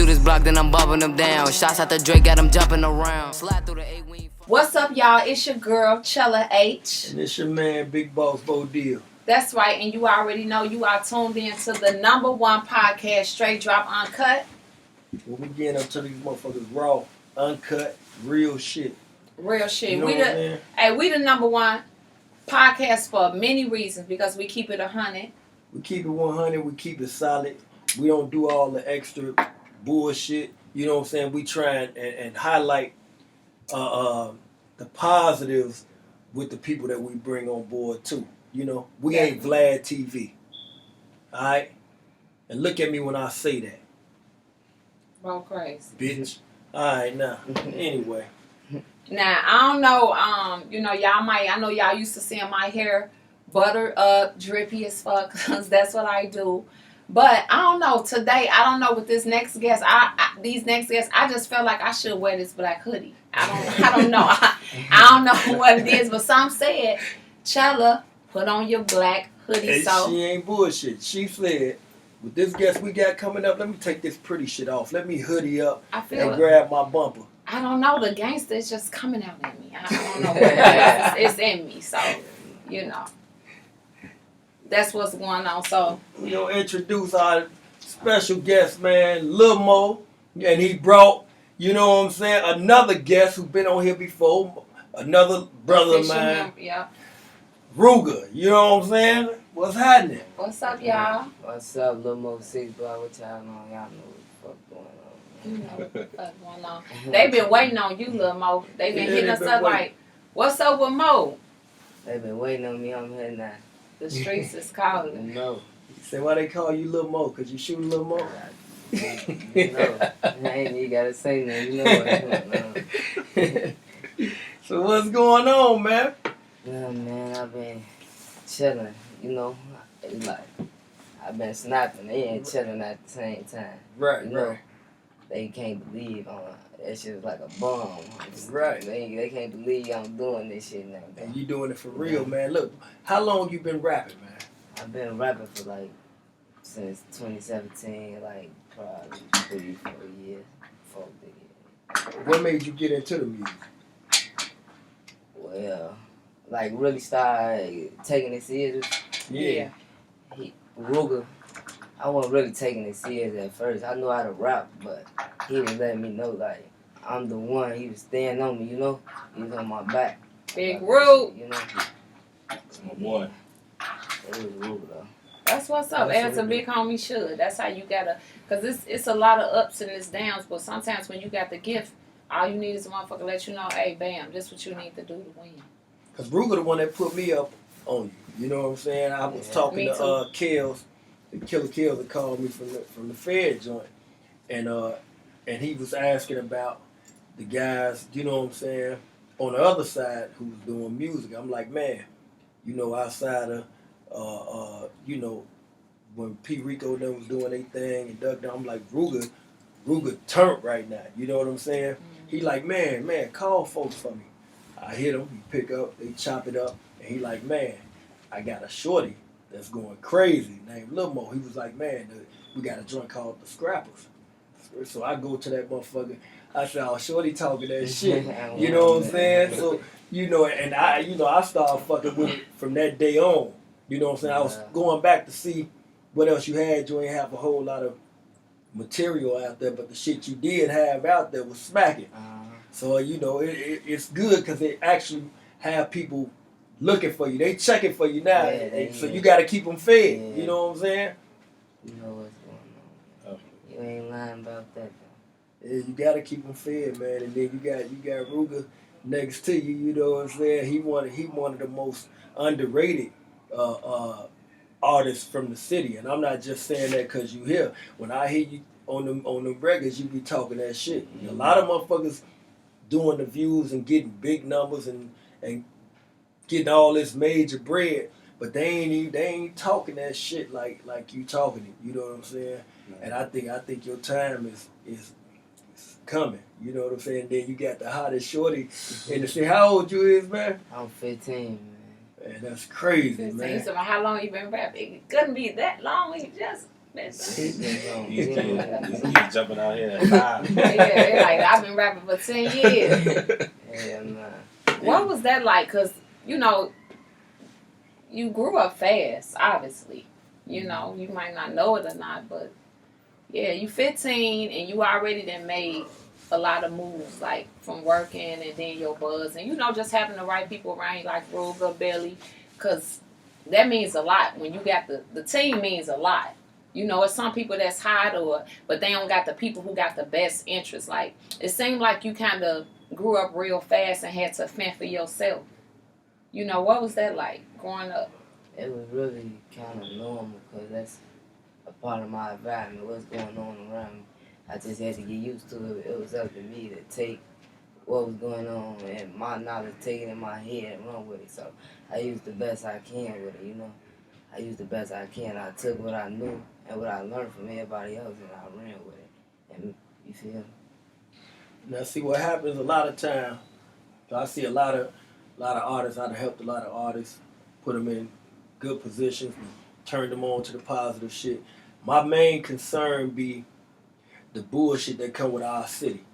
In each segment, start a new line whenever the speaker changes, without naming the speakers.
through this block, then I'm bumping them down. Shots out the Drake, got them jumping around. Slide through the 8 wing.
What's up, y'all? It's your girl, Chella H.
And it's your man, Big Boss Bo Deal.
That's right, and you already know you are tuned in to the #1 podcast, Str8Drop Uncut.
Well, we getting up to these motherfuckers raw, uncut, real shit.
Real shit.
You know
we the #1 podcast for many reasons, because we keep it 100.
We keep it 100, we keep it solid. We don't do all the extra bullshit. You know what I'm saying? We try and highlight the positives with the people that we bring on board too. You know, we ain't Vlad TV. Alright? And look at me when I say that.
Bro, crazy.
Bitch. Alright, now. Anyway.
Now, I don't know, you know, I know y'all used to seeing my hair buttered up, drippy as fuck, because that's what I do. But I don't know, today, I don't know with this next guest, these next guests, I just felt like I should wear this black hoodie. I don't know. I don't know what it is, but some said, Chella, put on your black hoodie.
And
so
she ain't bullshit. She said, with this guest we got coming up, let me take this pretty shit off. Let me hoodie up and grab my bumper.
I don't know. The gangster is just coming out at me. I don't know what it is. It's in me. So, you know. That's what's going on. So
we gonna introduce our special guest, man, Lil Moe. And he brought, you know what I'm saying, another guest who's been on here before. Another brother of mine.
Yeah.
Rooga, you know what I'm saying? What's happening?
What's up, y'all?
What's up, Lil Moe 6 block? What y'all know? Y'all know what the fuck going on.
You know what the fuck going on. They been waiting on you, Lil Moe. They been hitting us up like, what's up with Mo?
They been waiting on me. I'm here now.
The streets is calling.
No.
You say why they call you Lil Moe? Cause you shoot Lil Moe?
No. I ain't even gotta say nothing. You know what's going on.
So what's going on, man?
Yeah, man, I've been chilling, you know. It's like, I've been snapping. They ain't chilling at the same time.
Right,
you know,
right.
They can't believe that shit was like a bomb.
Right.
They can't believe I'm doing this shit now.
And you doing it for real, man. Look, how long you been rapping, man?
I've been rapping for like, since 2017, like probably 3-4 years. 4 years.
What made you get into the music?
Well, like really started taking it serious.
Yeah.
Rooga, I wasn't really taking it serious at first. I knew how to rap, but he was letting me know, like, I'm the one. He was staying on me, you know? He was on my back.
Big Roo.
You know?
That's my boy.
It was Rooga, though.
That's what's up. As a big homie should. That's how you gotta, because it's a lot of ups and it's downs, but sometimes when you got the gift, all you need is a motherfucker to let you know, hey, bam, this what you need to do to win.
Because Rooga the one that put me up on you. You know what I'm saying? I was talking to Kells, the Killer Kells that called me from the Fed joint. And he was asking about the guys, you know what I'm saying, on the other side who was doing music. I'm like, man, you know, outside of, you know, when P. Rico them was doing their thing and Duck Down, I'm like, Rooga turned right now. You know what I'm saying? Mm-hmm. He like, man, call folks for me. I hit him, he pick up, they chop it up, and he like, man, I got a shorty that's going crazy named Lil Moe. He was like, man, we got a joint called The Scrappers. So I go to that motherfucker. I said, oh, shorty talking that shit. You know what I'm saying? So, you know, and I started fucking with it from that day on. You know what I'm saying? I was going back to see what else you had. You ain't have a whole lot of material out there, but the shit you did have out there was smacking. So, you know, it's good because they actually have people looking for you. They checking for you now. So you got to keep them fed. Yeah. You know what I'm saying?
You know what's going on. You ain't lying about that, though.
Yeah, you got to keep them fed, man. And then you got Rooga next to you. You know what I'm saying? He one of the most underrated artists from the city. And I'm not just saying that because you here. When I hear you on the records, you be talking that shit. Mm-hmm. A lot of motherfuckers doing the views and getting big numbers and getting all this major bread, but they ain't talking that shit like you talking it. You know what I'm saying? Mm-hmm. And I think your time is coming. You know what I'm saying? Then you got the hottest shorty in the city. How old you is, man?
I'm 15, man.
Man, that's crazy,
15.
man.
So how long you been rapping? It couldn't be that long. You just That's
He's
He's jumping out here at 5.
yeah, like I've been rapping for 10 years.
Hell nah.
What was that like? Cause you know, you grew up fast. Obviously, you know, you might not know it or not, but yeah, you 15 and you already done made a lot of moves, like from working and then your buzz, and you know, just having the right people around you, like Rooga, Belly, cause that means a lot. When you got the team means a lot. You know, it's some people that's hot but they don't got the people who got the best interests. Like, it seemed like you kind of grew up real fast and had to fend for yourself. You know, what was that like growing up?
It was really kind of normal because that's a part of my environment, what's going on around me. I just had to get used to it. It was up to me to take what was going on and my knowledge, take it in my head and run with it. So I used the best I can with it, you know. I used the best I can. I took what I knew and what I learned from everybody else and I ran with it. And you feel me?
Now see what happens a lot of time. I see a lot of artists. I've helped a lot of artists, put them in good positions, and turn them on to the positive shit. My main concern be the bullshit that come with our city,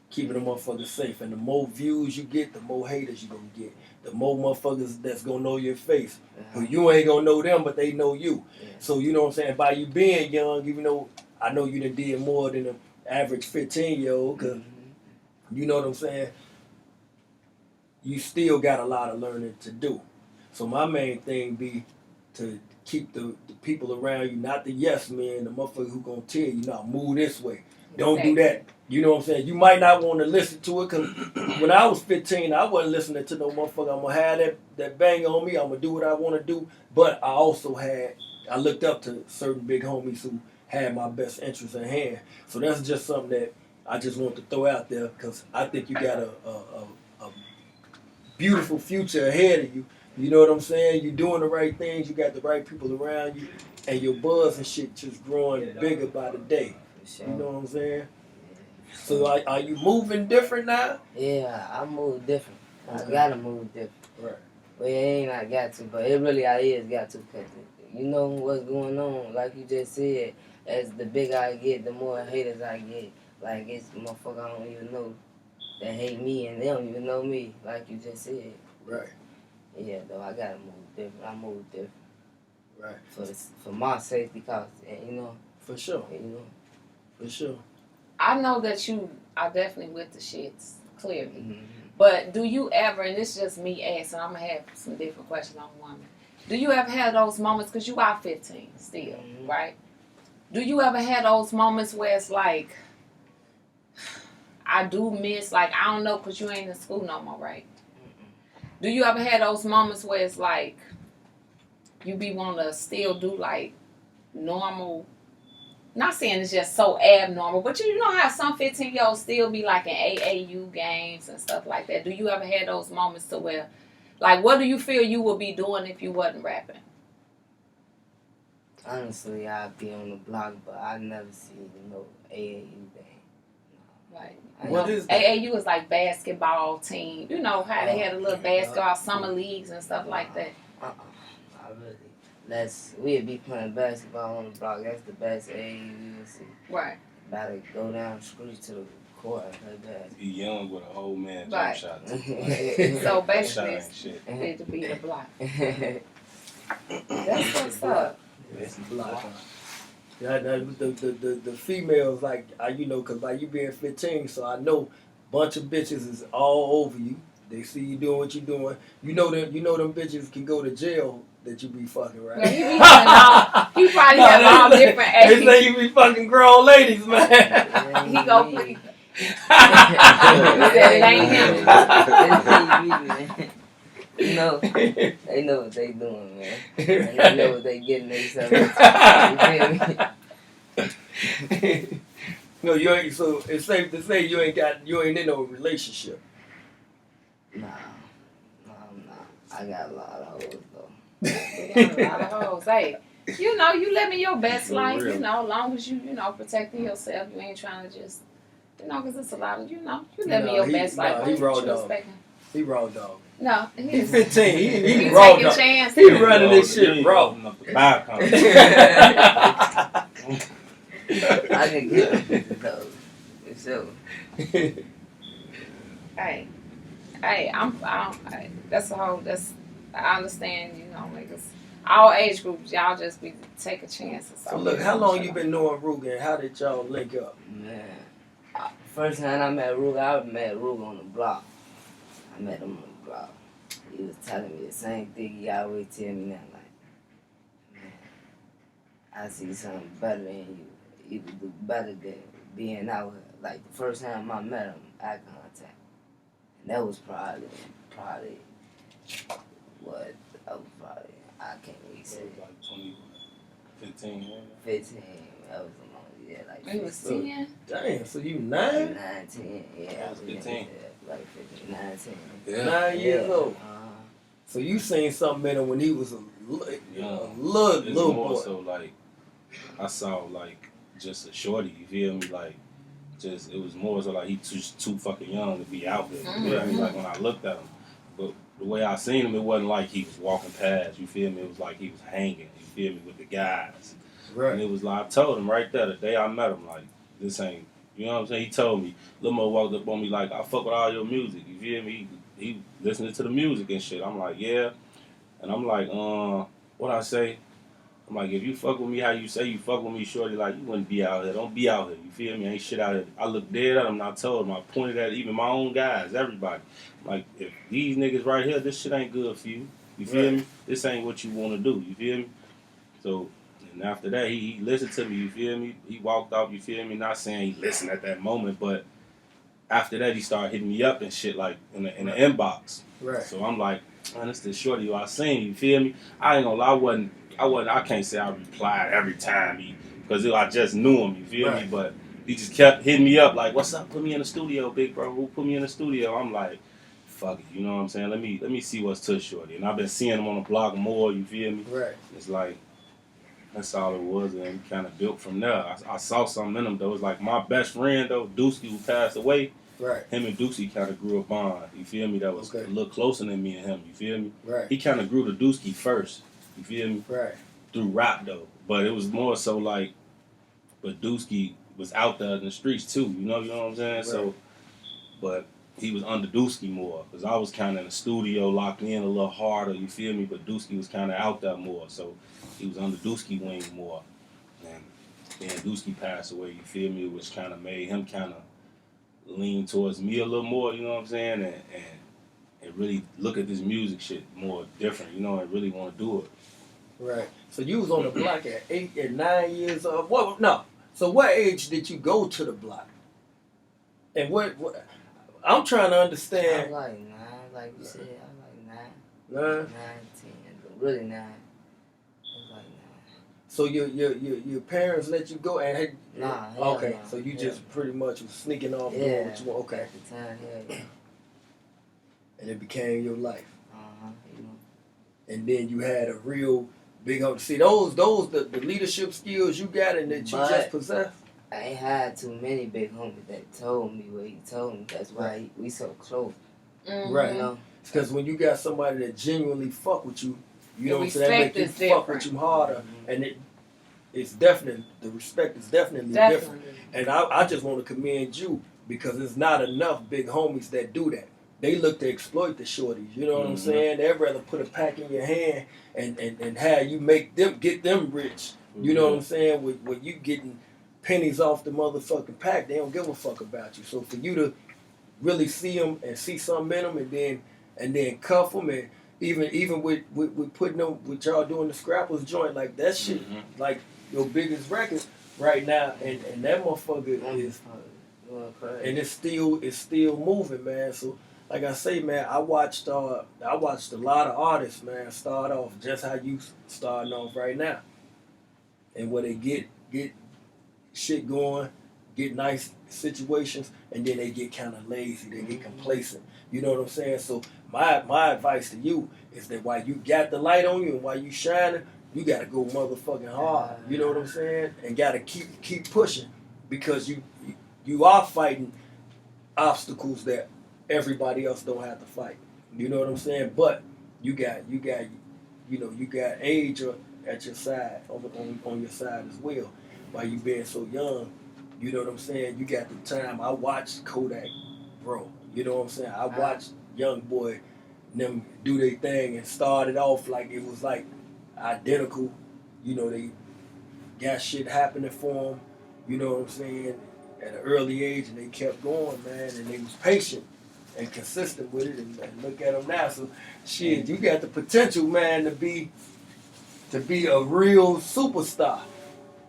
keeping them motherfuckers safe. And the more views you get, the more haters you gonna get. The more motherfuckers that's gonna know your face. But you ain't gonna know them, but they know you.
Yeah.
So you know what I'm saying? By you being young, even though I know you done did more than an average 15-year-old, cause you know what I'm saying? You still got a lot of learning to do. So my main thing be to keep the people around you, not the yes men, the motherfucker who gonna tell you, no, move this way. Don't do that. You know what I'm saying? You might not want to listen to it because when I was 15, I wasn't listening to no motherfucker. I'm going to have that bang on me. I'm going to do what I want to do. But I also I looked up to certain big homies who had my best interests in hand. So that's just something that I just want to throw out there because I think you got a beautiful future ahead of you. You know what I'm saying? You're doing the right things. You got the right people around you. And your buzz and shit just growing bigger by the day. You know what I'm saying? So are you moving different now?
Yeah, I move different. I gotta move different.
Right.
Well, it ain't I got to, but it really I is got to. Cause you know what's going on. Like you just said, as the bigger I get, the more haters I get. Like it's motherfucker I don't even know that hate me and they don't even know me. Like you just said.
Right.
Yeah, though I gotta move different. I move different.
Right.
For my safety cause, you know.
For sure.
You know.
For sure.
I know that you are definitely with the shits, clearly.
Mm-hmm.
But do you ever, and it's just me asking, I'm going to have some different questions on women. Do you ever have those moments, because you are 15 still, right? Do you ever have those moments where it's like, I do miss, like, I don't know, because you ain't in school no more, right? Do you ever have those moments where it's like, you be wanting to still do, like, normal, not saying it's just so abnormal, but you know how some 15-year-olds still be like in AAU games and stuff like that. Do you ever have those moments to where, like, what do you feel you would be doing if you wasn't rapping?
Honestly, I'd be on the block, but I never see no AAU game.
Like,
what is that?
AAU is like basketball team. You know how they had a little basketball summer leagues and stuff like that.
Not really. We'd be playing basketball on the block. That's the best AAU you will see.
Right.
About to go down the street to the court and play basketball.
Be young with an old man jump
Right.
shot.
So basically, it's
shit.
need to be the block. That's what's up.
That's the block. Yeah, the females, like, you know, because by you being 15, so I know bunch of bitches is all over you. They see you doing what you doing. You know them bitches can go to jail that you be fucking, right?
Yeah, he probably have all different
They
ages.
say you be fucking grown ladies, man.
He go plead.
He said it ain't him. You know, they know what they doing, man. And they know what they getting themselves into. You feel me?
No, you ain't. So it's safe to say you ain't in no relationship.
Nah. I got a lot of hoes though.
You got a lot of hoes. Hey, you know, you living your best life, you know, as long as you know, protecting yourself. You ain't trying to just, you know, because it's a lot of, you know, you living your best life.
He raw dog. He raw dog.
No,
He's 15. He
He
raw
taking
dog.
chances.
He running this shit raw.
I can get them though. For sure.
Hey, that's I understand, you know, niggas. All age groups, y'all just be taking chances.
So look, how long you been knowing Rooga and how did y'all link up?
Man, first time I met Rooga, I met Rooga on the block. I met him on the block. He was telling me the same thing he always tell me now, like, man, I see something better than you. You could do better than being out here. Like the first time I met him, eye contact. And that was probably what? That was probably, I can't really say.
Like 2015, yeah.
15. That was a long, yeah, like 15.
He was 10?
Damn, so you 9?
9, 10, yeah.
I was 15.
Like 15, 9, 10.
Yeah.
9 years old.
Uh-huh.
So you seen something in him when he was a little
It's
boy.
more so like I saw like just a shorty. You feel me? Like just it was more so like he too fucking young to be out there. You feel me? Like when I looked at him, but the way I seen him, it wasn't like he was walking past. You feel me? It was like he was hanging. You feel me? With the guys.
Right.
And it was like I told him right there the day I met him, like this ain't. You know what I'm saying? He told me. Lil Mo walked up on me like, I fuck with all your music. You feel me? He listening to the music and shit. I'm like, yeah. And I'm like, what I say? I'm like, if you fuck with me how you say you fuck with me, shorty, like, you wouldn't be out here. Don't be out here. You feel me? Ain't shit out here. I looked dead at him and I told him. I pointed at even my own guys, everybody. Like, if these niggas right here, this shit ain't good for you. You feel me? This ain't what you want to do. You feel me? So, and after that, he listened to me. You feel me? He walked off. You feel me? Not saying he listened at that moment, but after that, he started hitting me up and shit, like, in the inbox.
Right.
So I'm like, man, this the shorty I seen. You feel me? I ain't gonna lie, I can't say I replied every time because I just knew him, you feel me? But he just kept hitting me up like, what's up? Put me in the studio, big bro. Who put me in the studio? I'm like, fuck it, you know what I'm saying? Let me see what's to shorty. And I've been seeing him on the block more, you feel me?
Right.
It's like, that's all it was, and we kind of built from there. I saw something in him, though. It was like my best friend, though, Dooski, who passed away.
Right.
Him and Dooski kind of grew a bond, you feel me? That was a little closer than me and him, you feel me?
Right.
He kind of grew to Dooski first, you feel me?
Right.
Through rap, though. But it was more so like, but Dooski was out there in the streets, too, you know what I'm saying? Right. So, but he was under Dooski more, because I was kind of in the studio, locked in a little harder, you feel me? But Dooski was kind of out there more, so he was under Dooski wing more. And then Dooski passed away, you feel me? Which kind of made him kind of lean towards me a little more, you know what I'm saying? And really look at this music shit more different, you know, and really want to do it.
Right. So you was on the block at 8 and 9 years old. What? No. So what age did you go to the block? And what I'm trying to understand.
I'm like 9, like you said. I'm like 9.
9?
9, 10. But really 9. I'm like 9.
So your parents let you go and
Nah.
Okay.
Nah.
So you just pretty much was sneaking off doing what you want. Okay.
At the time, yeah.
And it became your life.
You know.
And then you had a real big up. See those the leadership skills you got and that you just possess.
I ain't had too many big homies that told me what he told me. That's why we so close.
Mm-hmm.
Right.
You know?
Because when you got somebody that genuinely fuck with you, you know what I'm saying?
Respect
That make
is
you fuck with you harder. And it's definitely, the respect is definitely different. And I just want to commend you because there's not enough big homies that do that. They look to exploit the shorties, you know what I'm saying? They'd rather put a pack in your hand and have you get them rich. You know what I'm saying? When you getting pennies off the motherfucking pack, they don't give a fuck about you. So for you to really see them and see something in them and then cuff them and even with putting them with y'all doing the Scrappers joint, like that shit, like your biggest record right now, and that motherfucker is, and it's still moving, man. So like I say, man, I watched a lot of artists, man, start off just how you starting off right now, and where they get shit going, get nice situations, and then they get kind of lazy, they get complacent. You know what I'm saying? So my advice to you is that while you got the light on you and while you shining, you gotta go motherfucking hard. You know what I'm saying? And gotta keep pushing because you are fighting obstacles that everybody else don't have to fight. You know what I'm saying? But you got age at your side, on your side as well. By you being so young, you know what I'm saying? You got the time. I watched Kodak, bro. You know what I'm saying? I watched Young Boy them do their thing and started off like it was like identical. You know, they got shit happening for them. You know what I'm saying? At an early age, and they kept going, man, and they was patient and consistent with it. And look at them now. So, shit, you got the potential, man, to be a real superstar.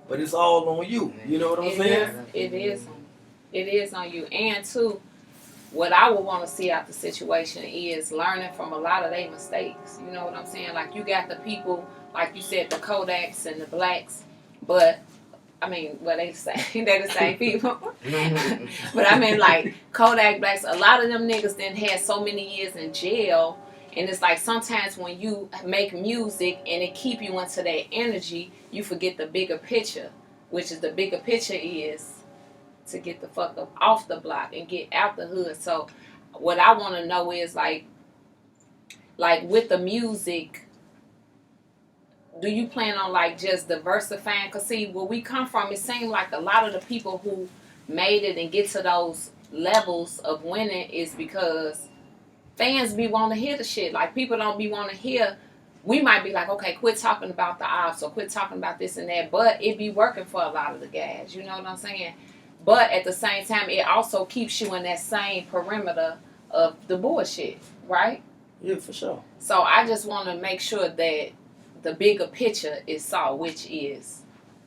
But it's all on you. You know what I'm saying?
It is on you. And too, what I would want to see out the situation is learning from a lot of their mistakes. You know what I'm saying? Like, you got the people, like you said, the Kodaks and the blacks, but I mean, well, they say they're the same people. But I mean, like, Kodak blacks, a lot of them niggas then had so many years in jail. And it's like sometimes when you make music and it keep you into that energy, you forget the bigger picture, which is the bigger picture is to get the fuck up off the block and get out the hood. So what I want to know is like with the music, do you plan on like just diversifying? Because see, where we come from, it seems like a lot of the people who made it and get to those levels of winning is because fans be wanting to hear the shit. Like, people don't be wanting to hear. We might be like, okay, quit talking about the ops or quit talking about this and that, but it be working for a lot of the guys. You know what I'm saying? But at the same time, it also keeps you in that same perimeter of the bullshit, right?
Yeah, for sure.
So I just want to make sure that the bigger picture is saw, which is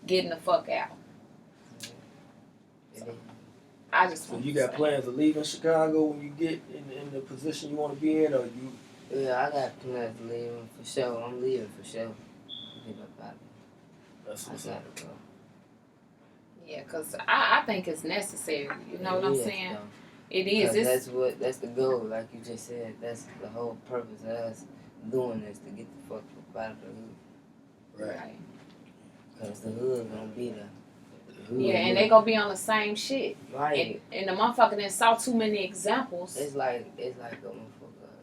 getting the fuck out. So, I just
so you got plans of leaving Chicago when you get in the position you want to be in, or you?
Yeah, I got plans to leave for sure. I'm leaving for sure. Get up out of here.
That's what's up.
Yeah, because I think it's necessary. You know what I'm saying?
Though.
It is.
That's the goal. Like you just said, that's the whole purpose of us doing this, to get the fuck up out of the hood.
Right.
Because the hood gonna be there.
Yeah, and they gonna be on the same shit.
Right.
And the motherfucker done saw too many examples.
It's like a motherfucker.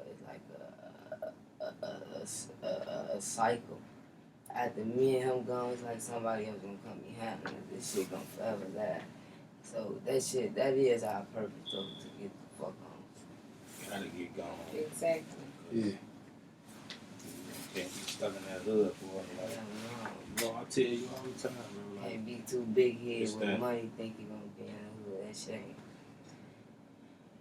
It's like a cycle. After me and him gone, it's like somebody else gonna come behind him. This shit gonna forever last. So that is our purpose, though, to get the fuck on.
Gotta get going.
Exactly.
Yeah.
Can't be stuck in that hood for a while. Bro, I tell you all the time, bro. Like,
Can't be too big head with
that.
money, think you gonna be in the hood. That shit ain't.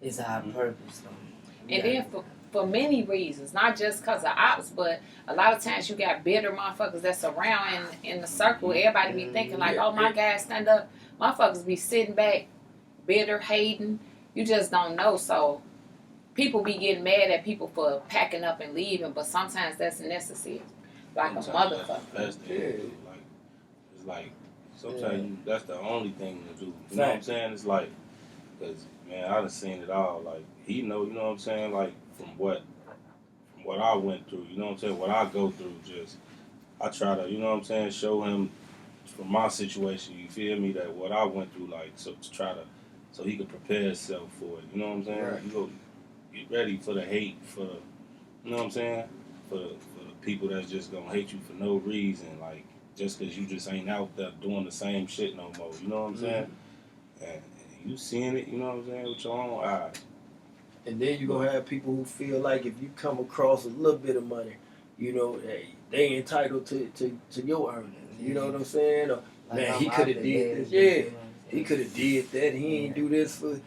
It's our purpose, though.
And then for many reasons, not just because of ops, but a lot of times you got bitter motherfuckers that's around in the circle. Everybody be thinking like, oh, my guys stand up. Motherfuckers be sitting back, bitter, hating. You just don't know. So people be getting mad at people for packing up and leaving, but sometimes that's necessary. Like a motherfucker.
That's the thing to do. Like, it's like, sometimes that's the only thing to do. You know what I'm saying? It's like, because, man, I done seen it all. Like, you know what I'm saying? Like, from what I went through, you know what I'm saying? What I go through, just, I try to, you know what I'm saying, show him from my situation, you feel me, that what I went through, like, so he could prepare himself for it, you know what I'm saying?
Right.
You go get ready for the hate, you know what I'm saying? For the people that's just gonna hate you for no reason, like, just because you just ain't out there doing the same shit no more, you know what I'm saying? And you seeing it, you know what I'm saying, with your own eyes.
And then you're going to have people who feel like if you come across a little bit of money, you know, they entitled to your earnings. You know what I'm saying? Or,
Like,
man, he could have did this. Yeah, he could have did that. He ain't do this for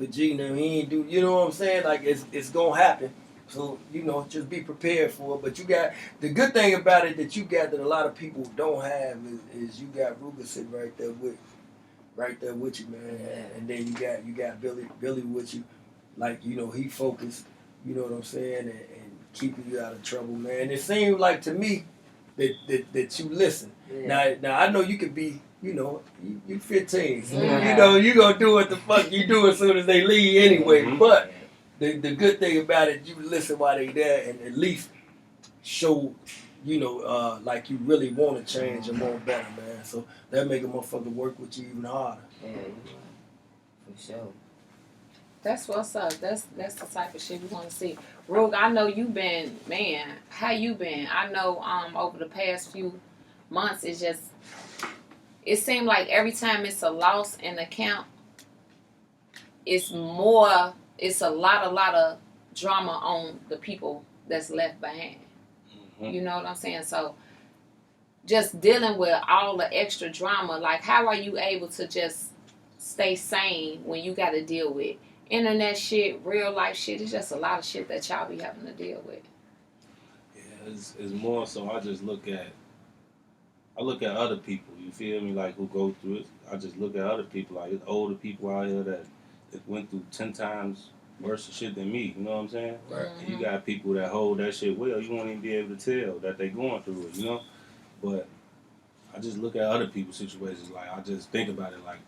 Gina. He ain't do, you know what I'm saying? Like, it's going to happen. So, you know, just be prepared for it. But you got, the good thing about it that you got that a lot of people don't have is you got Rooga sitting right there with you, man. And then you got Billy with you. Like, you know, he focused, you know what I'm saying, and keeping you out of trouble, man. It seems like to me that you listen. Yeah. Now I know you could be, you know, you 15, so you know you gonna do what the fuck you do as soon as they leave anyway. But the good thing about it, you listen while they there and at least show, you know, like you really want to change and want better, man. So that make a motherfucker work with you even harder.
Yeah, you right. For sure.
That's what's up. That's the type of shit we want to see. Roog, I know you been, man. How you been? I know over the past few months, it seemed like every time it's a loss in the camp, it's a lot of drama on the people that's left behind. Mm-hmm. You know what I'm saying? So just dealing with all the extra drama, like how are you able to just stay sane when you got to deal with internet shit, real life shit? It's just a lot of shit that y'all be having to deal with.
Yeah, it's more so I look at other people, you feel me, like who go through it. I just look at other people, like it's older people out here that went through 10 times worse shit than me, you know what I'm saying? Right. And you got people that hold that shit well, you won't even be able to tell that they going through it, you know? But I just look at other people's situations, like I just think about it, like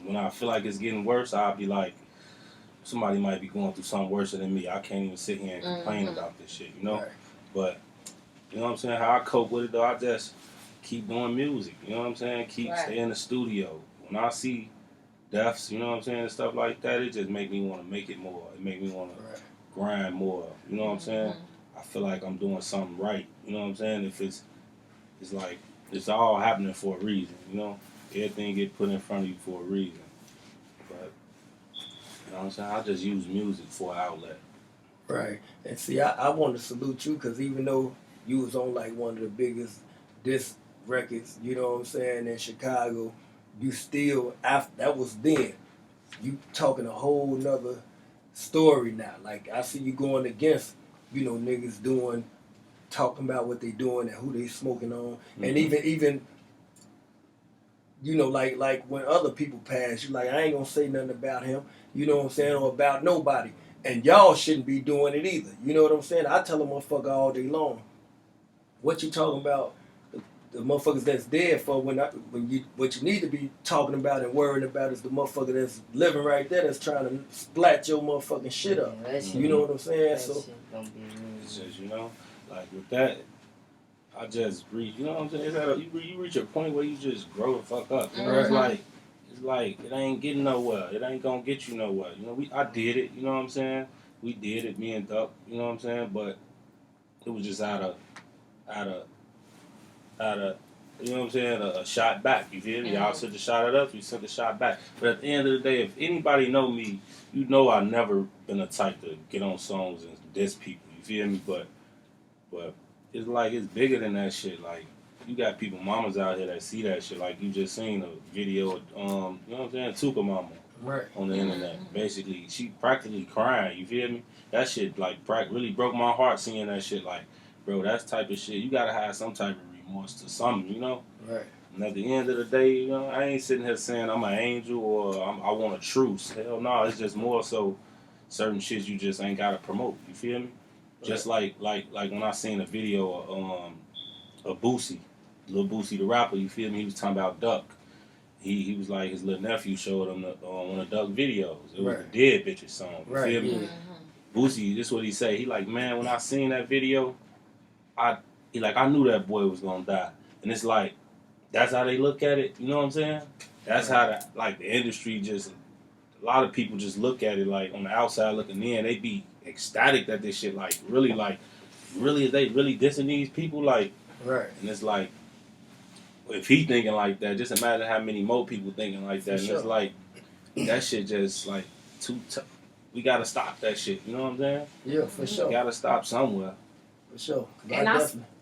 when I feel like it's getting worse, I'll be like, somebody might be going through something worse than me. I can't even sit here and complain about this shit, you know? Right. But, you know what I'm saying, how I cope with it though, I just keep doing music, you know what I'm saying? Stay in the studio. When I see deaths, you know what I'm saying, and stuff like that, it just make me want to make it more. It make me want to grind more, you know what I'm saying? I feel like I'm doing something right, you know what I'm saying? If it's like, it's all happening for a reason, you know? Everything get put in front of you for a reason. But, you know what I'm saying? I just use music for an outlet.
Right. And see, I want to salute you because even though you was on like one of the biggest disc records, you know what I'm saying, in Chicago, you still, after that was then. You talking a whole nother story now. Like, I see you going against, you know, niggas talking about what they doing and who they smoking on. Mm-hmm. And even you know, like when other people pass, you like, I ain't gonna say nothing about him, you know what I'm saying, or about nobody. And y'all shouldn't be doing it either. You know what I'm saying? I tell a motherfucker all day long, what you talking about the motherfuckers that's dead for what you need to be talking about and worrying about is the motherfucker that's living right there that's trying to splat your motherfucking shit up. You know what I'm saying?
That
so
shit don't be
it's just, you know, like with that, I just reach, you know what I'm saying? It's you reach a point where you just grow the fuck up. You know, it's like it ain't getting nowhere. It ain't gonna get you nowhere. You know, I did it. You know what I'm saying? We did it, me and Duck. You know what I'm saying? But it was just out of, you know what I'm saying? A shot back. You feel me? Y'all sent the shot at us. We sent the shot back. But at the end of the day, if anybody know me, you know I've never been the type to get on songs and diss people. You feel me? But it's like it's bigger than that shit. Like you got people, mamas out here that see that shit. Like you just seen a video of, you know what I'm saying, Tuka Mama on the internet. Basically, she practically crying. You feel me? That shit like really broke my heart seeing that shit. Like, bro, that's type of shit. You gotta have some type of remorse to something, you know?
Right.
And at the end of the day, you know, I ain't sitting here saying I'm an angel or I want a truce. Hell no, it's just more so certain shit you just ain't gotta promote. You feel me? Just like when I seen a video of Boosie, Lil Boosie the rapper, you feel me? He was talking about Duck. He was like, his little nephew showed him one of Duck videos. It was the Dead Bitches song. You feel me? Mm-hmm. Boosie, this is what he say. He like, man, when I seen that video, I knew that boy was gonna die. And it's like, that's how they look at it. You know what I'm saying? That's how the industry just, a lot of people just look at it like on the outside looking in. They be ecstatic that this shit really is they really dissing these people like. Right. And it's like, if he thinking like that, just imagine how many more people thinking like that. And it's like, that shit just like too tough. We gotta stop that shit. You know what I'm saying?
Yeah, for sure.
We gotta stop somewhere.
For sure.
And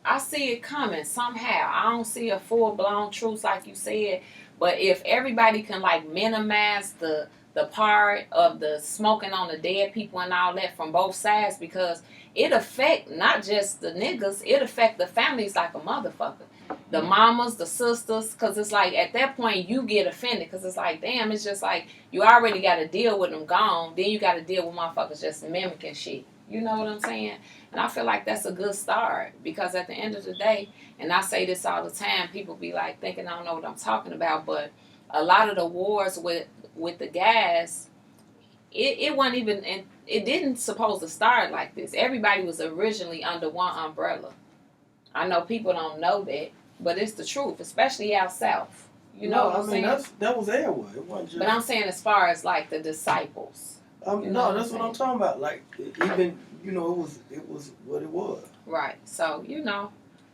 I see it coming somehow. I don't see a full-blown truce like you said, but if everybody can like minimize the part of the smoking on the dead people and all that from both sides, because it affect not just the niggas, it affect the families like a motherfucker. The mamas, the sisters, because it's like at that point you get offended because it's like, damn, it's just like you already got to deal with them gone. Then you got to deal with motherfuckers just mimicking shit. You know what I'm saying? And I feel like that's a good start because at the end of the day, and I say this all the time, people be like thinking I don't know what I'm talking about, but a lot of the wars with the guys, it wasn't even, it didn't supposed to start like this. Everybody was originally under one umbrella. I know people don't know that, but it's the truth, especially out south. You know what I'm saying?
That was everywhere. It wasn't just...
But I'm saying as far as like the disciples. You know
no,
what
that's
I'm
what I'm
saying?
talking about. Like even it was what it was.
Right. So,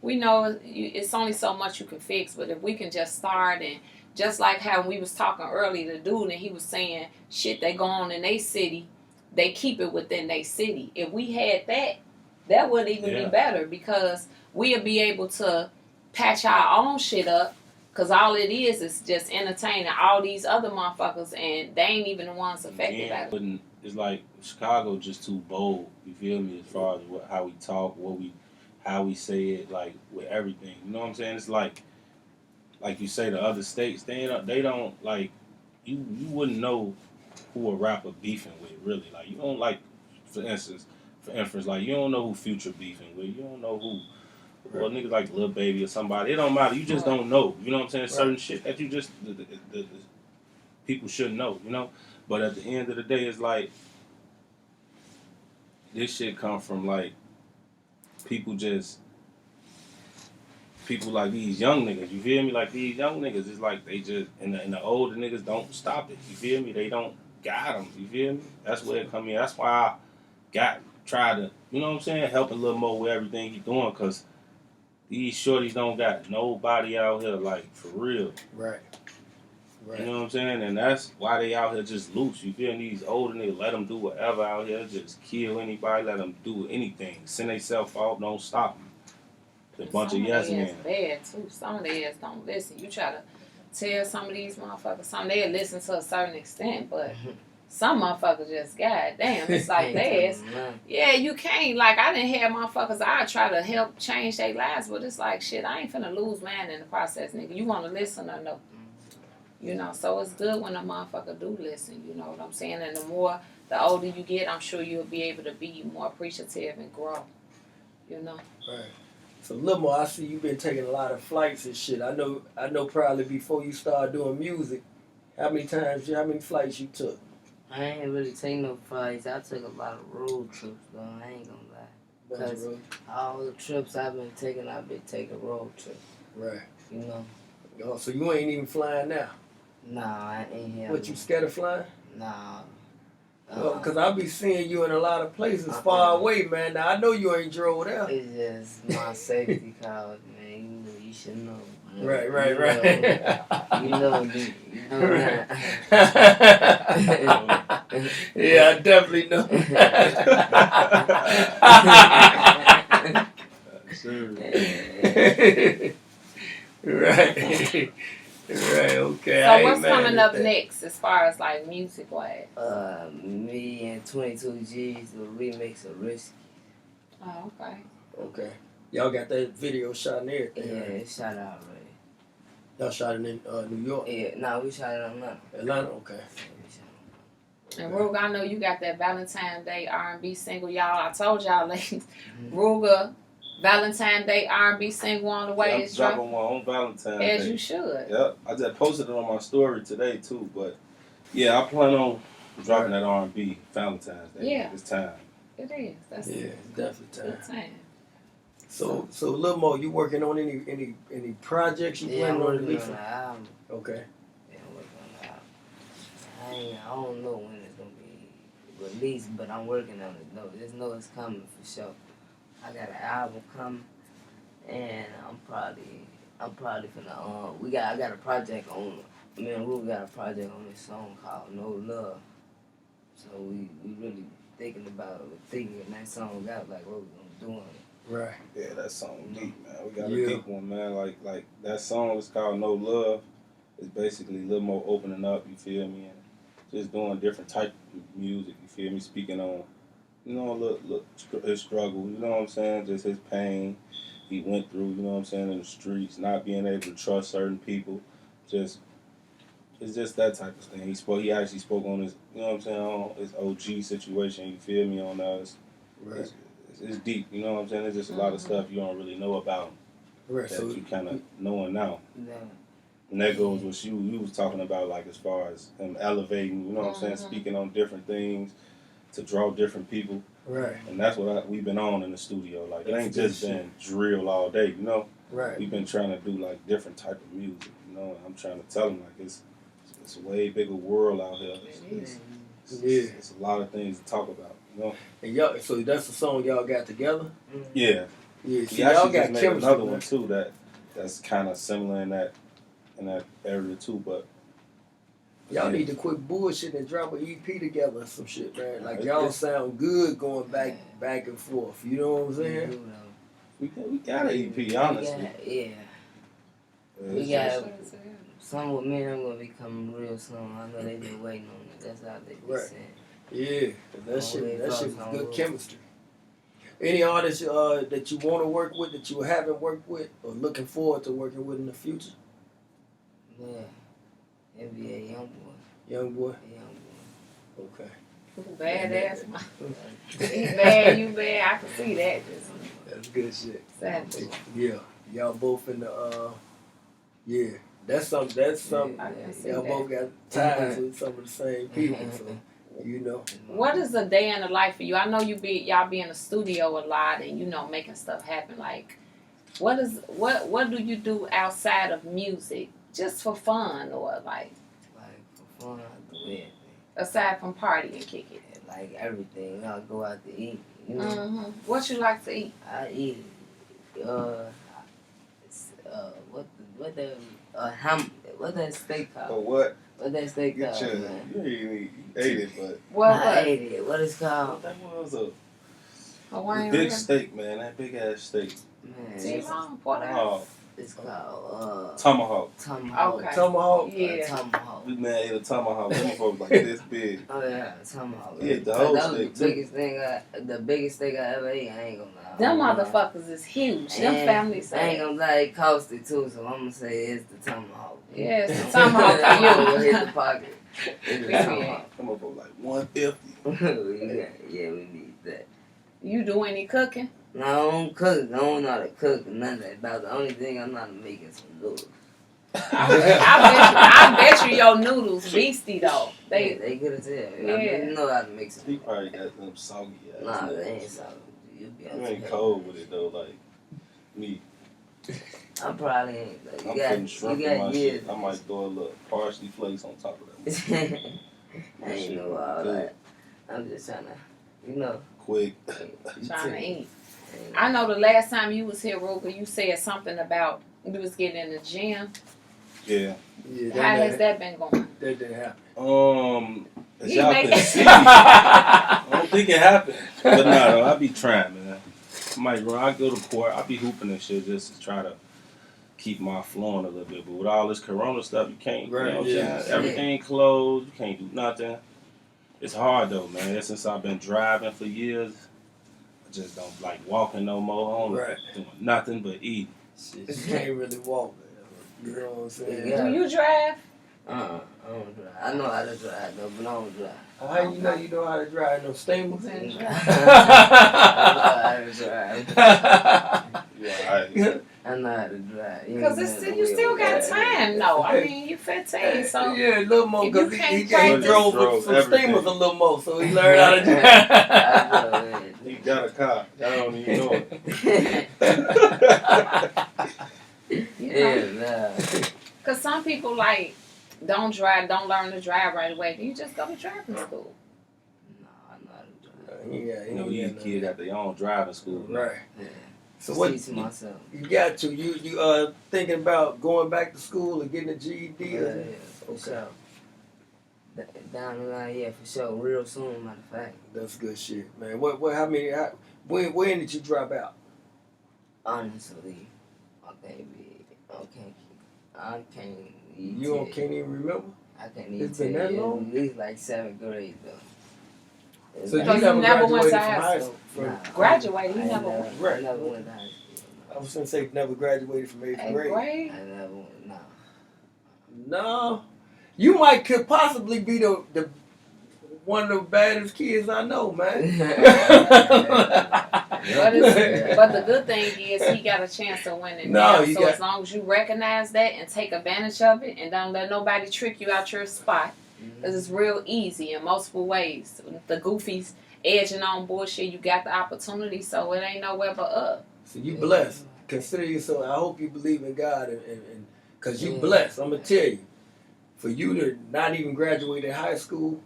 we know it's only so much you can fix, but if we can just start and just like how we was talking earlier, the dude, and he was saying shit they go on in their city, they keep it within their city. If we had that, that would even be better because we'll be able to patch our own shit up because all it is just entertaining all these other motherfuckers and they ain't even the ones affected by it.
It's like Chicago just too bold. You feel me? As far as how we talk, how we say it, like with everything. You know what I'm saying? It's like you say, the other states they don't like you wouldn't know who a rapper beefing with really. Like you don't like, for instance, like you don't know who Future beefing with. You don't know who. Well, niggas like Lil Baby or somebody. It don't matter. You just don't know. You know what I'm saying? Certain shit that you just the people should know. You know. But at the end of the day, it's like this shit come from like people like these young niggas. You feel me? Like these young niggas, it's like they just and the older niggas don't stop it. You feel me? They don't got them. You feel me? That's where it come in. That's why I try to, you know what I'm saying, helping Lil Mo with everything he doing, cause these shorties don't got nobody out here like for real.
Right.
You know what I'm saying? And that's why they out here just loose. You feel me? These older niggas, let them do whatever out here. Just kill anybody. Let them do anything. Send themselves off. Don't stop them. A bunch of yes men.
Bad too. Some of the ass don't listen. You try to tell some of these motherfuckers something, they'll listen to a certain extent, but some motherfuckers just, goddamn, it's like they ass. Yeah, you can't. Like, I didn't have motherfuckers, I try to help change their lives, but it's like, shit, I ain't finna lose mine in the process, nigga. You wanna listen or no? You know, so it's good when a motherfucker do listen, you know what I'm saying? And the older you get, I'm sure you'll be able to be more appreciative and grow, you know?
Right. So Lil Mo, I see you've been taking a lot of flights and shit. I know probably before you started doing music, how many flights you took?
I ain't really taking no flights. I took a lot of road trips though, I ain't gonna lie. Because all the trips I've been taking road trips.
Right.
You know?
Oh, so you ain't even flying now?
Nah, I ain't here.
What, you scared of flying?
Nah.
Because I be seeing you in a lot of places far away, man. Now, I know you ain't drove there.
It's just my safety cause, man. You should know. Man.
Right.
You know that.
Yeah, I definitely know. Right. Right, okay.
So what's coming up next as far as like music wise?
Me and 22 G's, the remix of Risky.
Oh, okay.
Okay. Y'all got that video shot and everything.
Yeah,
right?
it shot out already.
Y'all shot it in New York?
Yeah, nah, we shot it in Atlanta.
Atlanta? Okay.
And Rooga, I know you got that Valentine's Day R&B single, y'all. I told y'all, ladies, Rooga, Valentine's Day R&B single on the way.
I'm dropping one on Valentine's Day.
As you should.
Yep, I just posted it on my story today too. But yeah, I plan on dropping that R&B Valentine's Day.
Yeah,
it's time.
It is. That's
definitely
time.
So Lil Mo, you working on any projects you planning on releasing? Okay.
Yeah, I'm working on the album. I don't know when it's gonna be released, but I'm working on it. No, just know it's coming for sure. I got an album coming, and I'm probably finna I got a project on. Me and Rooga got a project on this song called No Love. So we really thinking that song out, like what we gonna do on it.
Right.
Yeah, that song deep, man. We got a deep one, man. Like that song is called No Love. It's basically Lil Mo opening up, you feel me, and just doing different type of music, you feel me, speaking on, you know, look his struggle, you know what I'm saying, just his pain he went through, you know what I'm saying, in the streets, not being able to trust certain people, it's just that type of thing. He actually spoke on his, you know what I'm saying, on his OG situation, you feel me, on us. Right. It's deep, you know what I'm saying? There's just a lot of stuff you don't really know about him that so you kind of knowing now. Yeah. And that goes with you was talking about, like, as far as him elevating, you know what I'm saying, speaking on different things to draw different people. Right. And that's what we've been on in the studio. Like, it ain't just been drill all day, you know? Right. We've been trying to do, like, different type of music, you know? And I'm trying to tell him, like, it's a way bigger world out here. It's It's a lot of things to talk about, you know.
And y'all, so that's the song y'all got together.
Yeah.
Yeah. See,
We
y'all
actually
got
just made
chemistry.
another one too that's kind of similar in that area too, but
y'all need to quit bullshit and drop an EP together or some shit, man. Like y'all sound good going back and forth. You know what I'm saying?
we got an EP, honestly.
We got some with me. I'm gonna be coming real soon. I know they been waiting on it. That's how they be saying.
Yeah, that shit was good chemistry. Any artists that you want to work with that you haven't worked with or looking forward to working with in the future?
Yeah, NBA Young Boy.
Young boy.
Young boy.
Okay.
Badass. He bad, you bad. I can see that.
That's good shit.
Sadly.
Yeah, y'all both in the yeah. That's something. Y'all both got ties with some of the same people, so you know.
What is a day in the life for you? I know y'all be in the studio a lot and making stuff happen. Like, what do you do outside of music, just for fun or like?
Like for fun, I do everything.
Aside from party and kick it.
Like everything, I'll go out to eat. You know.
Mm-hmm. What you like to eat?
I eat what that steak called?
Oh, what?
What that steak
Get
called,
your,
man?
you ate it, but
I ate it. What is it called?
that was a
Hawaiian
big
rib?
steak, man. That big ass steak.
Man,
T-bone, porterhouse.
it's called
Tomahawk.
tomahawk.
Okay.
Tomahawk.
Yeah.
Tomahawk.
This man ate a tomahawk. Them folks like this big.
Oh yeah, tomahawk.
Yeah, the whole
that was
steak,
the biggest steak I ever ate. I ain't gonna lie.
Them motherfuckers is huge. Them
And
families.
I ain't gonna lie, it cost it too, so I'm gonna say it's the tomahawk.
Yeah, it's the tomahawk for you.
Hit the pocket. It's the tomahawk.
Come up with like 150.
Yeah, we need that.
You do any cooking?
No, I don't cook. I don't know how to cook or none of that. About the only thing I'm not making some noodles.
I bet you your noodles beastie though.
They good as hell.
Yeah.
I know how to make some.
He probably got them soggy ass.
Nah,
nuts.
they ain't solid.
You ain't cold with it though, like me.
I probably ain't. Like,
I'm putting shrimp in my
years.
shit. I might throw a little parsley flakes on top of that.
I ain't know all that. I'm just trying to,
Quick.
Trying to eat. I know the last time you was here, Rooga, you said something about you was getting in the gym.
Yeah.
How has that been going?
That didn't happen.
As y'all can see, I don't think it happened. But nah, though, I be trying, man. I go to court, I be hooping and shit just to try to keep my flowing a little bit. But with all this corona stuff, you can't,
Right,
you know what I'm
yeah.
saying? Everything closed, you can't do nothing. It's hard though, man. Since I've been driving for years, I just don't like walking no more. I don't doing nothing but eating.
Shit, you can't really walk, man. You know what I'm saying?
Yeah.
Do you drive?
I don't drive. I know how to drive though, but I don't drive.
How you know how to drive no stables?
I know how to drive.
Yeah,
I know how to drive.
Because you still got time, though. I mean, you're 15, so.
Yeah, a little more,
If you
because
can't
he
practice-
drove with some
everything.
steamers a little more, so he learned how to drive.
He got a car. I don't even know it.
Yeah,
Because some people, like, don't learn to drive right away. Do you just go to driving school?
No, I know how to drive.
Yeah,
You know, these kids got their own driving school.
Right.
Yeah.
So what
Teach myself.
you got to? You thinking about going back to school and getting a GED?
Yeah, for sure. Down the line, yeah, for sure. Real soon, matter of fact.
That's good shit, man. When did you drop out?
Honestly, I can't even
You can't even remember?
I can't even
It's been that long?
At least like 7th grade though.
So
Because
you
you
never
never went to
graduated from
high
high
school.
school?
Nah.
Graduated, you
I
never
never,
went.
Right.
I never went to high school.
I was gonna say never graduated from 8th
Eighth
grade.
grade?
I never went. No.
No, you could possibly be the one of the baddest kids I know, man.
But the good thing is he got a chance to win it
No,
now.
you
So
got-
as long as you recognize that and take advantage of it and don't let nobody trick you out your spot, because it's real easy in multiple ways. If the goofies edging on bullshit, you got the opportunity, so it ain't nowhere but up.
So you blessed. Consider yourself. I hope you believe in God, and because you
Yeah.
blessed. I'm gonna tell you, for you to not even graduate in high school,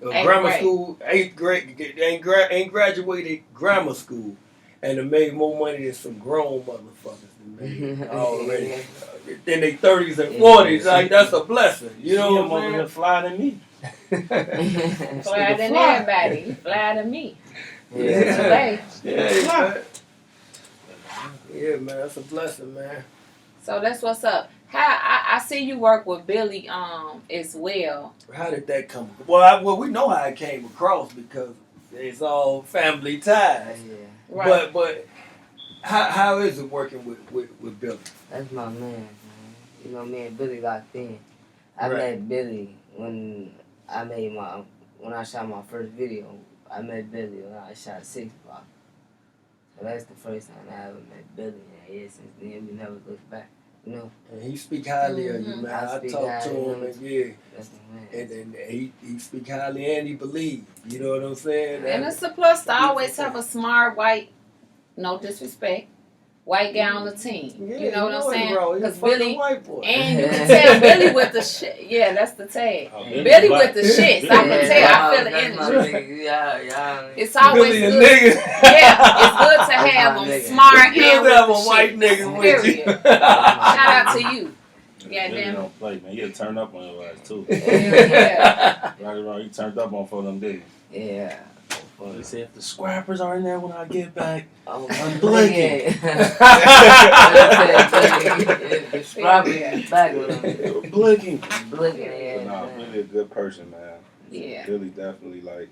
grammar school, 8th grade, ain't graduated grammar school, and they made more money than some grown motherfuckers than made already. In their 30s and 40s, like that's a blessing. You know what I'm saying?
Fly than me.
Fly than everybody. You fly than me.
Yeah, man, that's a blessing, man.
So that's what's up. I see you work with Billy as well.
How did that come? Well, we know how it came across because it's all family ties.
Yeah.
Right.
But how is it working with Billy?
That's my man. You know, me and Billy locked in. I met Billy when I shot my first video. I met Billy when I shot 6 Block. So that's the first time I ever met Billy. And yeah, since then we never looked back. You know.
And he speak highly of you, man. I talk to him, and
that's the man.
and he speak highly and he believe. You know what I'm saying?
And it's a plus to always have a smart white, no disrespect, white guy on the team.
Yeah,
you know what I'm saying?
Because
Billy,
white boy.
and you can tell Billy with the shit. Yeah, that's the tag. Billy with the shit. So I can tell. I feel the energy.
Yeah.
It's always
Billy
good. Yeah, it's good to have them smart and with
have a
the
white
shit.
nigga with you.
Period. Shout out to you.
Yeah,
Billy
don't play, man. He'll turn up on your ass too.
Yeah.
Right around, he turned up on for them days.
Yeah.
They said if the scrappers are in there when I get back,
I'm
blinking.
The scrappers back with him.
Blinking.
Blinking, yeah.
But nah, Billy a good person, man.
Yeah.
Billy definitely like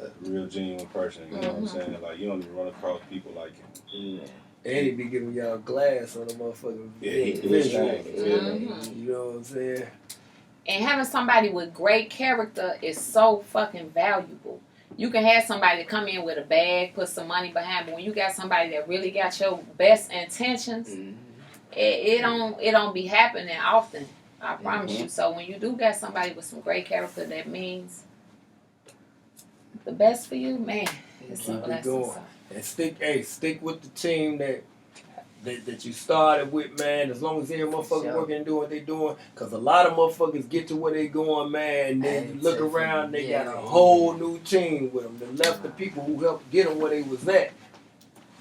a real genuine person. You know what I'm saying? Like you don't even run across people like him.
And he be giving y'all glass on the motherfucking
He do his thing.
You know what I'm saying?
And having somebody with great character is so fucking valuable. You can have somebody come in with a bag, put some money behind, but when you got somebody that really got your best intentions, it don't be happening often. I promise you. So when you do got somebody with some great character, that means the best for you, man. It's a blessing. So.
And stick with the team that you started with, man. As long as every motherfucker working and doing what they doing, because a lot of motherfuckers get to where they going, man, and then you look around, they got a whole new team with them. They left the people who helped get them where they was at,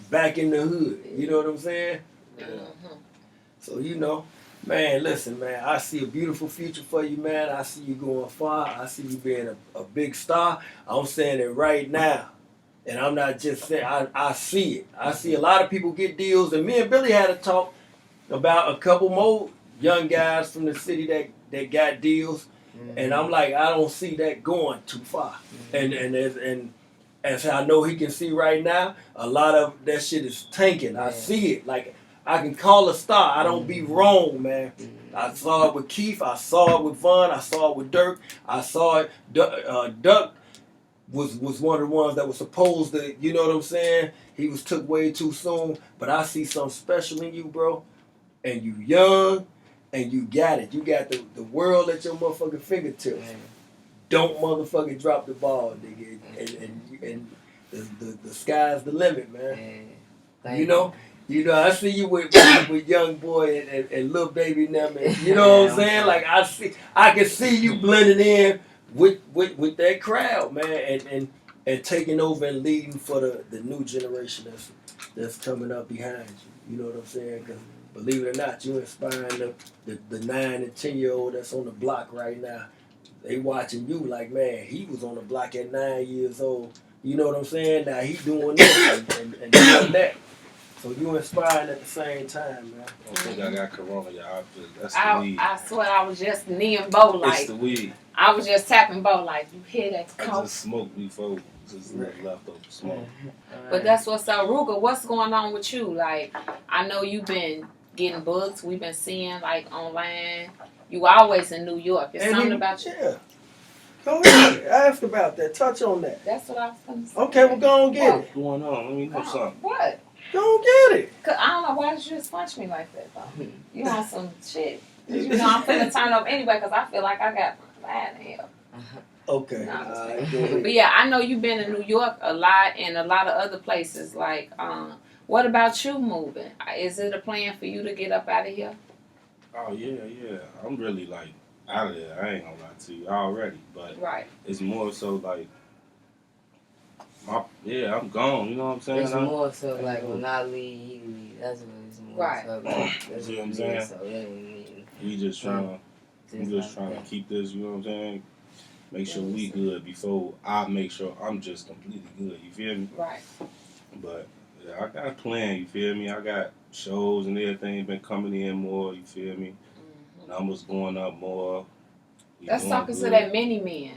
back in the hood. You know what I'm saying? So you know, man, listen, man, I see a beautiful future for you, man. I see you going far. I see you being a big star. I'm saying it right now. And I'm not just saying, I see it. I see a lot of people get deals. And me and Billy had a talk about a couple more young guys from the city that got deals. And I'm like, I don't see that going too far. And as I know he can see right now, a lot of that shit is tanking. I see it. Like, I can call a star. I don't be wrong, man. I saw it with Keith. I saw it with Von. I saw it with Dirk. I saw it, Duck. Was one of the ones that was supposed to, you know what I'm saying? He was took way too soon. But I see something special in you, bro. And you young, and you got it. You got the world at your motherfucking fingertips. Don't motherfucking drop the ball, nigga. And the sky's the limit, man. You know, I see you with young boy and little baby now, man. You know what I'm saying? Like I can see you blending in with that crowd, man, and taking over and leading for the new generation that's coming up behind you. You know what I'm saying? Because believe it or not, you inspiring the 9 and 10-year-old that's on the block right now. They watching you like, man, he was on the block at 9 years old. You know what I'm saying? Now he doing this and doing that. So you inspiring at the same time, man.
I don't think I got corona, y'all. That's the weed.
I swear I was just kneeing Bo like.
It's the weed.
I was just tapping Bo like, you hear that
I
coke?
just smoked before, just left over smoke.
But that's what's up. Rooga, what's going on with you? Like, I know you've been getting books. We've been seeing, like, online. You always in New York. It's something about you.
Yeah. Go ahead. Ask about that. Touch on that.
That's what I was going to say.
Okay, well, go on get it.
What's going on? Let me know something.
What?
Go on get it.
Cause I don't know why did you just punch me like that though. You on some shit. You know I'm finna turn up anyway because I feel like I got bad in here.
Okay.
No, but yeah, I know you've been in New York a lot and a lot of other places. Like, what about you moving? Is it a plan for you to get up out of here?
Oh yeah. I'm really like out of there. I ain't gonna lie to you already, but
Right.
it's more so like, I'm gone. You know what I'm saying?
It's more so like when I leave, he leave. That's what it's more
Right.
so like. That's
You know what I'm
it is,
saying?
So it ain't needing.
We just trying to,
Just
trying
like
to keep this. You know what I'm saying? Make sure we
Yes.
good before I make sure I'm just completely good. You feel me?
Right.
But yeah, I got a plan. You feel me? I got shows and everything been coming in more. You feel me?
Mm-hmm.
Numbers going up more. We
Let's
doing
talk to
good.
that mini man.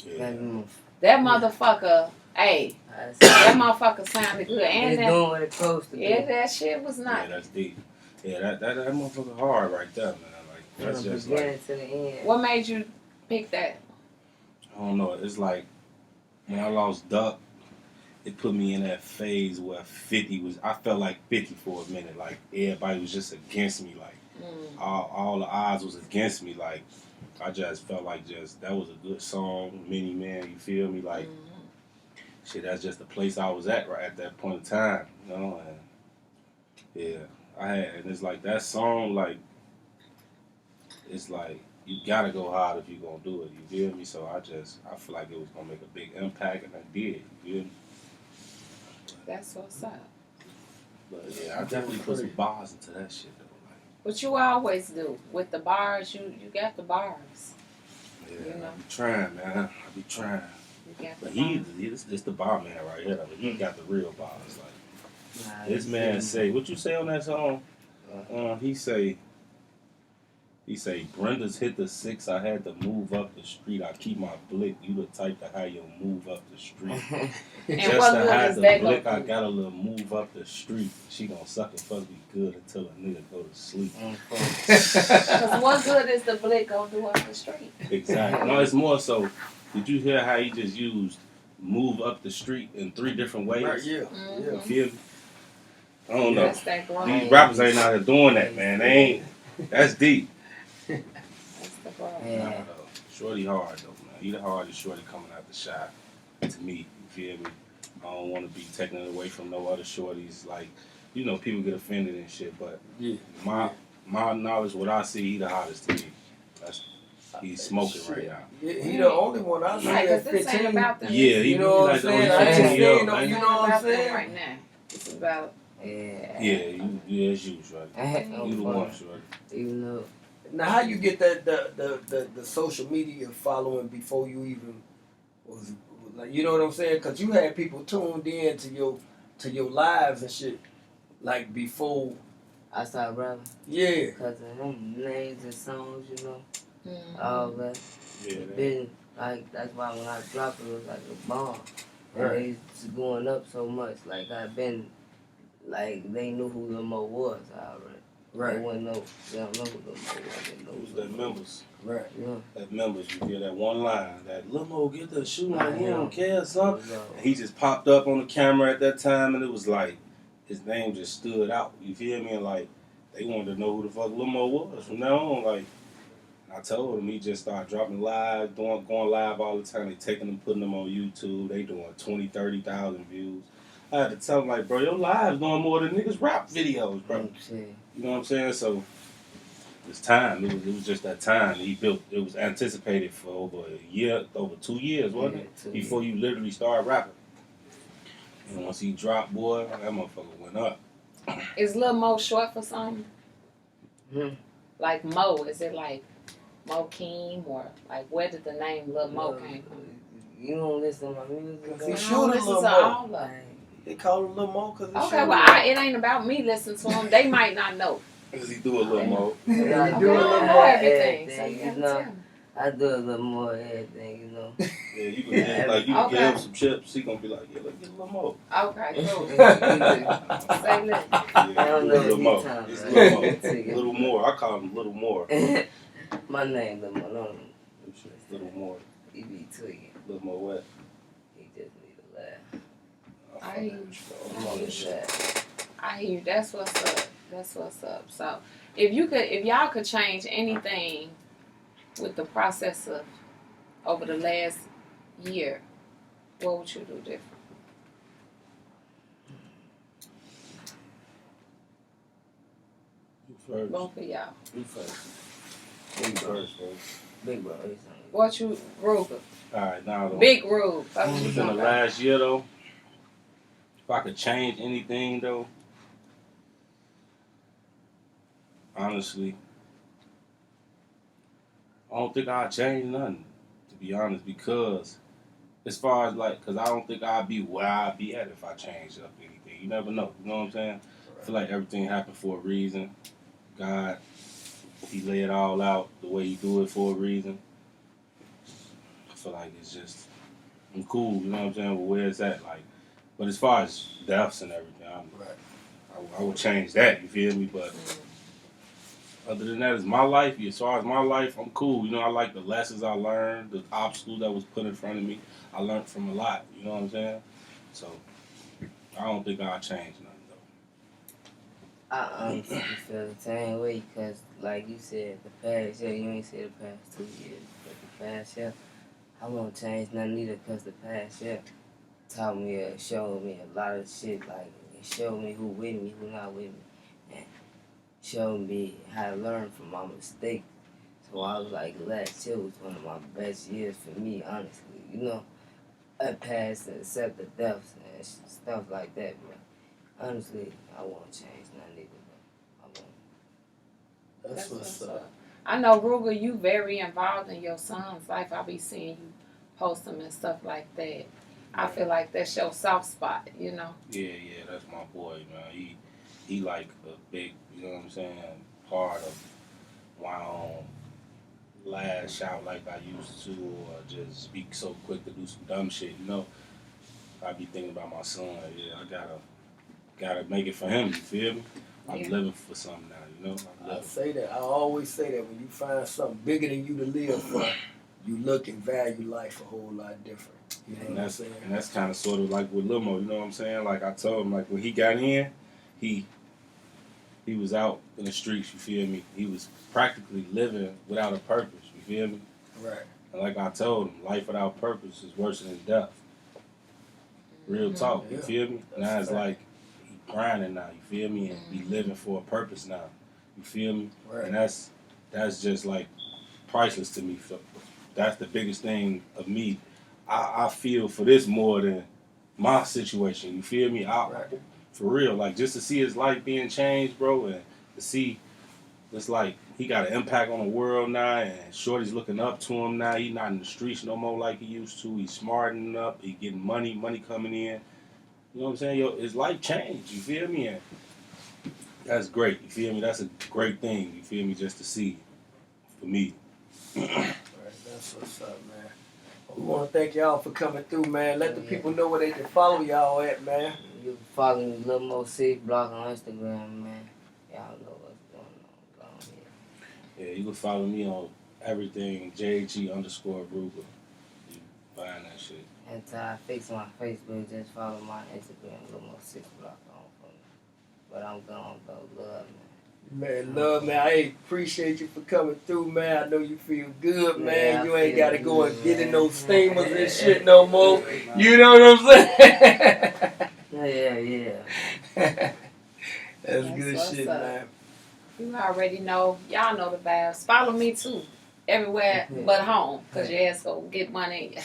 Yeah.
That motherfucker, hey,
That's
that motherfucker sounded good. And
it's
that,
doing what it's supposed to do.
yeah, that shit was
Yeah,
nice.
that's deep. Yeah, that motherfucker hard right there, man. Like that's
From the
just
beginning
like
to the end.
What made you pick that?
I don't know. It's like when I lost Duck, it put me in that phase where 50 was. I felt like 50 for a minute. Like everybody was just against me. Like all the odds was against me. Like I just felt like that was a good song, Mini Man. You feel me? Like shit. That's just the place I was at right at that point in time. You know, and yeah, and it's like that song. Like it's like you gotta go hard if you gonna do it. You feel me? So I feel like it was gonna make a big impact, and I did. You feel me?
That's what's up.
But yeah, I definitely put some bars into that shit though. Like,
What you always do with the bars, you got the bars.
yeah,
You know?
I be trying, man. I be trying.
You got the
But this the bar man right here. Though. He got the real bars. Like
Nah,
this man say, what you say on that song? He say, Brenda's hit the 6. I had to move up the street. I keep my blick. You the type to how you move up the street.
And
Just
what
to
good
have
is
the
that
blick,
gonna
I
do?
got a little move up the street. She gonna suck and fuck me good until a nigga go to sleep.
Because what good is the blick gonna do up the street?
Exactly. No, it's more so. Did you hear how he just used move up the street in 3 different ways?
Right, yeah.
You feel me? I don't know.
That's that growth.
These rappers ain't out here doing that, man. They ain't. That's deep.
That's the growth.
Yeah.
Nah, though. Shorty hard though, man. He the hardest shorty coming out the shop. To me, you feel me? I don't want to be taking it away from no other shorties. Like, you know, people get offended and shit, but
Yeah.
my knowledge, what I see, he the hottest to me. He's smoking right now.
He the only one I see
Right,
at
because this ain't
15.
about them.
Yeah,
You know what I'm saying? I just
Yeah.
saying, you
It's
know what
not
I'm
about them
saying?
right now. It's about
Yeah, it's you, shorty. You the one, shorty.
Even though
Now, how you get that the social media following before you even was like, you know what I'm saying? Because you had people tuned in to your lives and shit like before.
I started rapping,
Yeah.
because of them names and songs, you know,
Mhm.
all that.
Yeah,
Been like that's why when I dropped it was like a bomb.
Right.
And it's going up so much. Like I've been, like they knew who Lil Moe was already.
Right.
They don't know who Lil Moe was. They know
Who's
who
that
Lil Moe was.
members?
Right.
Yeah.
That members, you hear that one line, that Lil Moe get the shoe like he
Yeah.
don't care something.
Yeah.
And he just popped up on the camera at that time, and it was like his name just stood out. You feel me? And like they wanted to know who the fuck Lil Moe was from now on. Like I told him, he just started dropping live, going live all the time. They taking them, putting them on YouTube. They doing 20, 30,000 views. I had to tell him like, bro, your live's doing more than niggas rap videos, bro. You know what I'm saying? So it's time. It was just that time. He built. It was anticipated for over a year, over 2 years, wasn't it?
2
Before you literally started rapping. And once he dropped, boy, that motherfucker went up.
Is Lil Mo short for something?
Hmm.
Like Mo, is it like Mo Keem or like where did the name Lil Mo came from?
You don't listen to my music?
He
though?
I
shoot
don't
a
listen
Lil
to
Mo.
all of them.
They call him Lil Mo because he
Okay,
shoot
well,
him.
it ain't about me listening to them. They might not know.
Cause he do a little more.
I
You
do
do
a
a
I
little
little
don't
more
know
more.
everything, so
everything,
you
you
gotta
know.
tell me.
I do a little more everything, you know.
Yeah, you can get like you can
Okay.
give him some chips. He gonna be like, yeah, let's get a little more.
Okay, cool.
Say
Say less.
Yeah,
I don't
a
know
little
the
more.
time,
It's a
man.
little more.
Take it.
Little more. I call him little more.
My name, Lil Mo. No,
Little more.
he be tweaking.
Little more what?
He just need a laugh.
I hear you.
I'm on his side.
I hear you. That's what's up. That's what's up. So, if y'all could change anything with the process of over the last year, what would you do different?
You first.
Both of y'all.
You first.
Big bro.
Big bro.
What you, Rooga?
Alright, now though.
Big Rooga. That's what you
Within the
talking about.
last year though, if I could change anything though, honestly, I don't think I'd change nothing, to be honest, because as far as like, cause I don't think I'd be where I'd be at if I changed up anything. You never know. You know what I'm saying? I feel like everything happened for a reason. God, He lay it all out the way He do it for a reason. I feel like it's just, I'm cool. You know what I'm saying? But where it's at, like, but as far as deaths and everything, I would change that. You feel me? But other than that, it's my life. As far as my life, I'm cool. You know, I like the lessons I learned, the obstacles that was put in front of me. I learned from a lot. You know what I'm saying? So I don't think I'll change nothing though.
I honestly feel the same way because, like you said, the past year, you ain't said the past 2 years, but the past year, I won't change nothing either because the past year taught me, showed me a lot of shit. Like, it showed me who with me, who not with me, and showed me how to learn from my mistakes. So I was like, last year was one of my best years for me, honestly. You know, I passed and accept the deaths and stuff like that, but honestly, I won't change nothing either. But I won't.
That's what's up.
I know, Rooga, you very involved in your son's life. I be seeing you post them and stuff like that. I feel like that's your soft spot, you know?
Yeah, that's my boy, man. He like a big, you know what I'm saying, part of why I don't lash out like I used to or just speak so quick to do some dumb shit, you know? I be thinking about my son. Yeah, I gotta make it for him, you feel me? I'm living for something now, you know?
I say that. I always say that when you find something bigger than you to live for, you look and value life a whole lot different. You know what I'm saying?
And that's kind of sort of like with Lil Moe, you know what I'm saying? Like I told him, like when he got in, he was out in the streets, you feel me? He was practically living without a purpose, you feel me?
Right.
And like I told him, life without purpose is worse than death. Real talk, you feel me? Now it's like he grinding now, you feel me? And he living for a purpose now, you feel me?
Right.
And that's just like priceless to me. That's the biggest thing of me. I feel for this more than my situation, you feel me? For real, like just to see his life being changed, bro, and to see it's like he got an impact on the world now, and Shorty's looking up to him now. He's not in the streets no more like he used to. He's smartening up. He getting money coming in. You know what I'm saying? Yo, his life changed. You feel me? And that's great. You feel me? That's a great thing. You feel me? Just to see for me.
Right, that's what's up, man. We want to thank y'all for coming through, man. Let the people know where they can follow y'all at, man.
You can follow me, Lil Moe Rooga-we on Instagram, man. Y'all know what's going on here.
Yeah, you can follow me on everything, JG_Rooga. You find that shit.
Until I fix my Facebook, just follow my Instagram, Lil Moe Rooga-we on for me. But I'm gone, though. Love, man.
Man, love, man. I appreciate you for coming through, man. I know you feel good, man.
Yeah,
you ain't got to go and get in those steamers and
Yeah.
shit no more. You know what I'm saying?
Yeah.
That's good shit,
up.
man.
You already know. Y'all know the vibes. Follow me, too. Everywhere but home, because your ass go get money.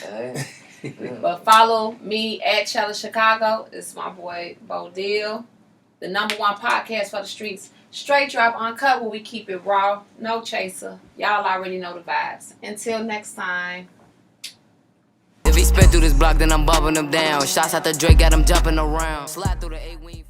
But follow me at Chella Chicago. It's my boy, Bo Deal. The #1 podcast for the streets. Str8Drop Uncut, where we keep it raw. No chaser. Y'all already know the vibes. Until next time.
If he spit through this block, then I'm bumping him down. Shots out the Drake, got him jumping around. Slide through the 8 wing.